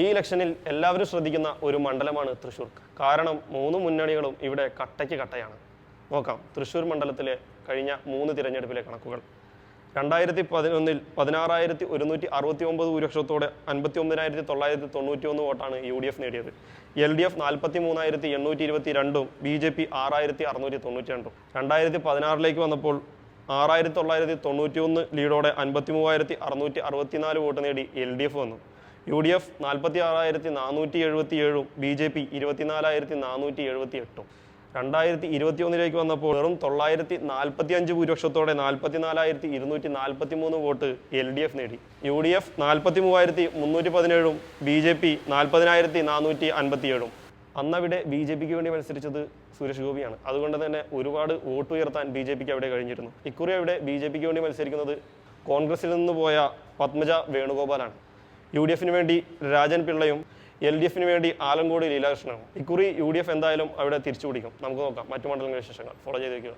ഈ ഇലക്ഷനിൽ എല്ലാവരും ശ്രദ്ധിക്കുന്ന ഒരു മണ്ഡലമാണ് തൃശ്ശൂർ. കാരണം 3 മുന്നണികളും ഇവിടെ കട്ടയ്ക്ക് കട്ടയാണ്. നോക്കാം തൃശ്ശൂർ മണ്ഡലത്തിലെ കഴിഞ്ഞ 3 തിരഞ്ഞെടുപ്പിലെ കണക്കുകൾ. 2011 16,169 ഭൂരിപക്ഷത്തോടെ 59,991 വോട്ടാണ് UDF നേടിയത്. LDF 43,822 BJP 6,692. 2016 വന്നപ്പോൾ 6,991 ലീഡോടെ 53,664 വോട്ട് നേടി LDF വന്നു. UDF 46,477 BJP 24,478. 2021 വന്നപ്പോൾ വെറും 945 ഭൂരിപക്ഷത്തോടെ 44,243 വോട്ട് LDF നേടി. UDF 43,317 BJP 40,457. അന്നവിടെ BJPക്ക് വേണ്ടി മത്സരിച്ചത് സുരേഷ് ഗോപിയാണ്. അതുകൊണ്ട് തന്നെ ഒരുപാട് വോട്ട് ഉയർത്താൻ BJPക്ക് അവിടെ കഴിഞ്ഞിരുന്നു. ഇക്കുറി അവിടെ BJPക്ക് വേണ്ടി മത്സരിക്കുന്നത് കോൺഗ്രസിൽ നിന്ന് പോയ പത്മജ വേണുഗോപാലാണ്. UDFന് വേണ്ടി രാജൻ പിള്ളയും LDFന് വേണ്ടി ആലങ്കോട് ലീലാകൃഷ്ണനാണ്. ഇക്കുറി UDF എന്തായാലും അവിടെ തിരിച്ചു പിടിക്കും. നമുക്ക് നോക്കാം മറ്റു മണ്ഡലങ്ങളുടെ വിശേഷങ്ങൾ ഫോളോ ചെയ്ത് വയ്ക്കുക.